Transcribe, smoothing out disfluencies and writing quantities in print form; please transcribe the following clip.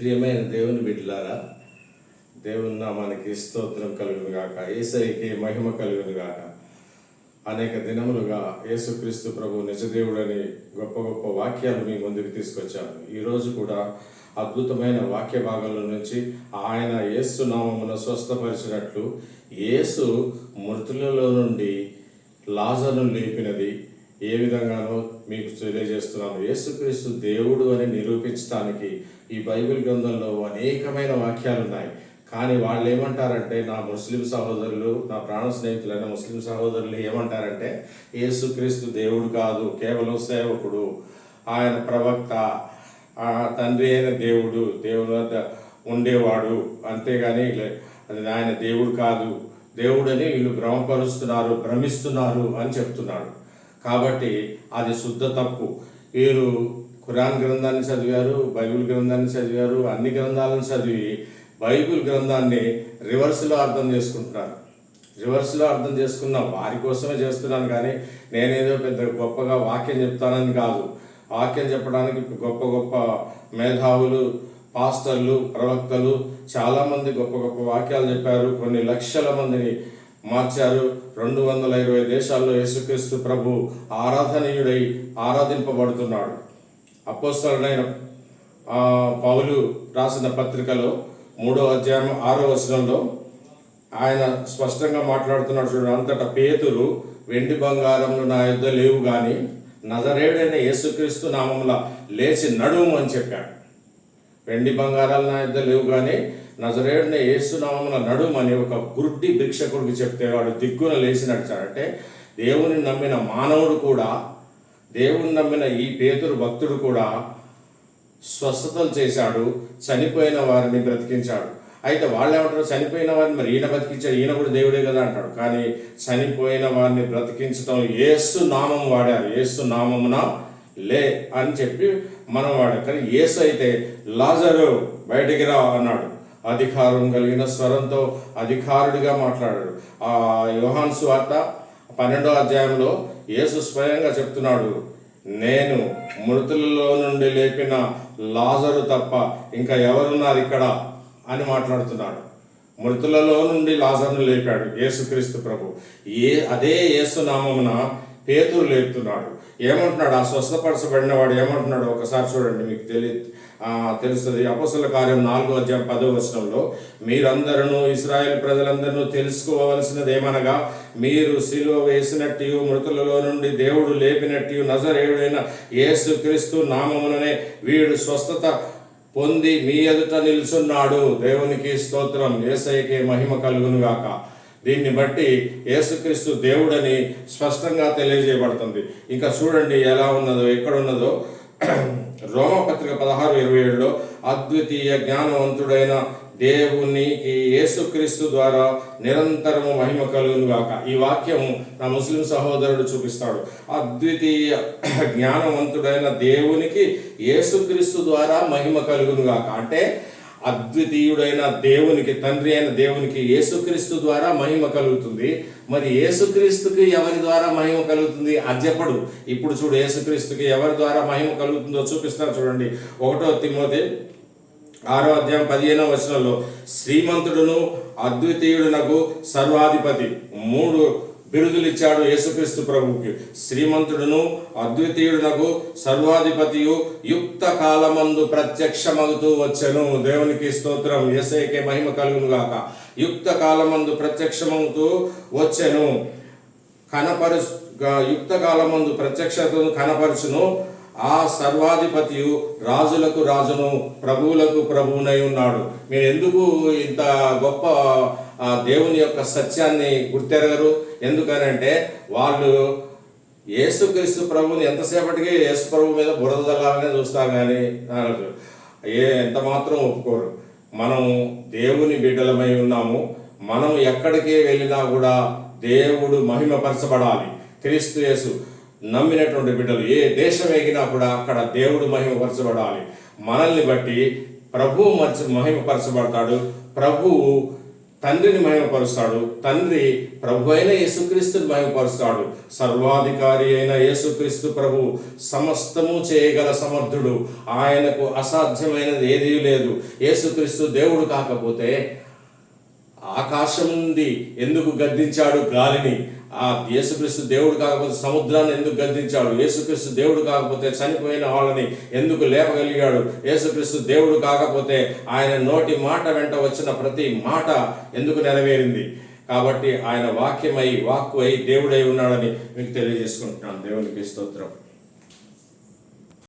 ప్రియమైన దేవుని బిడ్డలారా, దేవుని నామానికి స్తోత్రం కలుగును గాక, యేసయ్యకి మహిమ కలుగును గాక. అనేక దినములుగా యేసుక్రీస్తు ప్రభు నిజదేవుడని గొప్ప గొప్ప వాక్యాలు మీ ముందుకు తీసుకొచ్చాను. ఈరోజు కూడా అద్భుతమైన వాక్య భాగంలో నుంచి ఆయన యేసు నామమును స్వస్థపరిచినట్లు యేసు మృతులలో నుండి లాజరును లేపినది ఏ విధంగానో మీకు తెలియజేస్తున్నాను. యేసుక్రీస్తు దేవుడు అని నిరూపించడానికి ఈ బైబిల్ గ్రంథంలో అనేకమైన వాక్యాలు ఉన్నాయి. కానీ వాళ్ళు ఏమంటారంటే, నా ముస్లిం సహోదరులు, నా ప్రాణ స్నేహితులైన ముస్లిం సహోదరులు ఏమంటారంటే, యేసుక్రీస్తు దేవుడు కాదు, కేవలం సేవకుడు, ఆయన ప్రవక్త, తండ్రి అయిన దేవుడు, దేవుని వద్ద ఉండేవాడు, అంతేగాని అది ఆయన దేవుడు కాదు, దేవుడని వీళ్ళు భ్రమిస్తున్నారు అని చెప్తున్నాడు. కాబట్టి అది శుద్ధ తప్పు. వీరు ఖురాన్ గ్రంథాన్ని చదివారు, బైబిల్ గ్రంథాన్ని చదివారు, అన్ని గ్రంథాలను చదివి బైబిల్ గ్రంథాన్ని రివర్స్లో అర్థం చేసుకుంటున్నారు. రివర్స్లో అర్థం చేసుకున్న వారి కోసమే చేస్తున్నాను, కానీ నేనేదో పెద్ద గొప్పగా వాక్యం చెప్తానని కాదు. వాక్యం చెప్పడానికి గొప్ప గొప్ప మేధావులు, పాస్టర్లు, ప్రవక్తలు చాలామంది గొప్ప గొప్ప వాక్యాలు చెప్పారు. కొన్ని లక్షల మందిని మార్చారు. 220 దేశాల్లో యేసుక్రీస్తు ప్రభు ఆరాధనీయుడై ఆరాధింపబడుతున్నాడు. అపోస్తలుడైన పౌలు రాసిన పత్రికలో 3వ అధ్యాయం 6వ వచనంలో ఆయన స్పష్టంగా మాట్లాడుతున్నాడు. చూడండి, అంతటా పేతురు, వెండి బంగారములు నా యొద్ద లేవు కానీ నజరేయుడైన యేసుక్రీస్తు నామమున లేచి నడుము అని చెప్పాడు. వెండి బంగారాలు నా యొద్ద లేవు కానీ నజరేయుడైన యేసు నామమున నడుము అని ఒక గుడ్డి భిక్షకుడికి చెప్తే వాడు దిగ్గున లేచి నడిచాడంటే, దేవుని నమ్మిన మానవుడు కూడా, దేవుని నమ్మిన ఈ పేతురు భక్తుడు కూడా స్వస్థతలు చేశాడు, చనిపోయిన వారిని బ్రతికించాడు. అయితే వాళ్ళు ఏమంటారు, చనిపోయిన వారిని మరి ఈయన బ్రతికించాడు, ఈయన కూడా దేవుడే కదా అంటాడు. కానీ చనిపోయిన వారిని బ్రతికించడం యేసు నామం వాడారు. యేసు నామమున లే అని చెప్పి మనం వాడాం. కానీ యేసు అయితే లాజరు బయటికి రా అన్నాడు. అధికారం కలిగిన స్వరంతో అధికారుడిగా మాట్లాడాడు. యోహాను సువార్త 12వ అధ్యాయంలో యేసు స్వయంగా చెప్తున్నాడు, నేను మృతులలో నుండి లేపిన లాజరు తప్ప ఇంకా ఎవరున్నారు ఇక్కడ అని మాట్లాడుతున్నాడు. మృతులలో నుండి లాజరును లేపాడు యేసుక్రీస్తు ప్రభు. అదే యేసు నామమున పేతురు లేపుతున్నాడు. ఏమంటున్నాడు ఆ స్వస్థపరచబడిన వాడు ఏమంటున్నాడు ఒకసారి చూడండి, మీకు తెలుస్తుంది. అపోస్తలుల కార్యం 4వ అధ్యాయం 10వ వచనంలో, మీరందరూ ఇశ్రాయేలు ప్రజలందరూ తెలుసుకోవలసినది ఏమనగా, మీరు సిలువ వేసినట్టు మృతులలో నుండి దేవుడు లేపినట్టు నజరేయుడైన యేసుక్రీస్తు నామముననే వీడు స్వస్థత పొంది మీ ఎదుట నిల్చున్నాడు. దేవునికి స్తోత్రం, యేసయ్యకే మహిమ కలుగును గాక. దీన్ని బట్టి యేసుక్రీస్తు దేవుడని స్పష్టంగా తెలియజేయబడుతుంది. ఇంకా చూడండి ఎలా ఉన్నదో, ఎక్కడున్నదో. రోమపత్రిక 16:27లో, అద్వితీయ జ్ఞానవంతుడైన దేవునికి యేసుక్రీస్తు ద్వారా నిరంతరము మహిమ కలుగును గాక. ఈ వాక్యం నా ముస్లిం సహోదరుడు చూపిస్తాడు. అద్వితీయ జ్ఞానవంతుడైన దేవునికి యేసుక్రీస్తు ద్వారా మహిమ కలుగును గాక అంటే, అద్వితీయుడైన దేవునికి, తండ్రి అయిన దేవునికి యేసుక్రీస్తు ద్వారా మహిమ కలుగుతుంది. మరి యేసుక్రీస్తుకి ఎవరి ద్వారా మహిమ కలుగుతుంది అది చెప్పడు. ఇప్పుడు చూడు, యేసుక్రీస్తుకి ఎవరి ద్వారా మహిమ కలుగుతుందో చూపిస్తారు. చూడండి, 1 తిమోతి 6వ అధ్యాయం 15వ వచనంలో, శ్రీమంతుడును అద్వితీయుడునకు సర్వాధిపతి 3 బిరుదులు ఇచ్చాడు యేసుక్రీస్తు ప్రభువుకి. శ్రీమంతుడును అద్వితీయుడునకు సర్వాధిపతియు యుక్త కాలమందు ప్రత్యక్షమగుతూ వచ్చెను. దేవునికి స్తోత్రం, యేసయ్యకే మహిమ కలుగును గాక. యుక్త కాలమందు ప్రత్యక్షమవుతూ వచ్చెను, యుక్త కాలమందు ప్రత్యక్షతను కనపరచును. ఆ సర్వాధిపతియు రాజులకు రాజును, ప్రభువులకు ప్రభువునై ఉన్నాడు. మీరు ఎందుకు ఇంత గొప్ప దేవుని యొక్క సత్యాన్ని గుర్తెరగరు? ఎందుకనంటే వాళ్ళు యేసుక్రీస్తు ప్రభువుని ఎంతసేపటికి యేసు ప్రభు మీద బురద జల్లాలనే చూస్తారు, కానీ ఎంత మాత్రం ఒప్పుకోరు. మనం దేవుని బిడ్డలమై ఉన్నాము. మనం ఎక్కడికి వెళ్ళినా కూడా దేవుడు మహిమపరచబడాలి. క్రీస్తు యేసు నమ్మినటువంటి బిడ్డలు ఏ దేశం ఎగినా కూడా అక్కడ దేవుడు మహిమపరచబడాలి. మనల్ని బట్టి ప్రభువు మహిమపరచబడతాడు. ప్రభువు తండ్రిని మహిమపరుస్తాడు. తండ్రి ప్రభు అయిన యేసుక్రీస్తుని మహిమపరుస్తాడు. సర్వాధికారి అయిన యేసుక్రీస్తు ప్రభు సమస్తము చేయగల సమర్థుడు. ఆయనకు అసాధ్యమైనది ఏదీ లేదు. యేసుక్రీస్తు దేవుడు కాకపోతే ఆకాశం నుండి ఎందుకు గద్దించాడు గాలిని? ఆ యేసుక్రీస్తు దేవుడు కాకపోతే సముద్రాన్ని ఎందుకు గద్దించాడు? యేసుక్రీస్తు దేవుడు కాకపోతే చనిపోయిన వాళ్ళని ఎందుకు లేపగలిగాడు? యేసుక్రీస్తు దేవుడు కాకపోతే ఆయన నోటి మాట వెంట వచ్చిన ప్రతి మాట ఎందుకు నెరవేరింది? కాబట్టి ఆయన వాక్కు అయి దేవుడై ఉన్నాడని మీకు తెలియజేసుకుంటున్నాను. దేవునికి స్తోత్రం.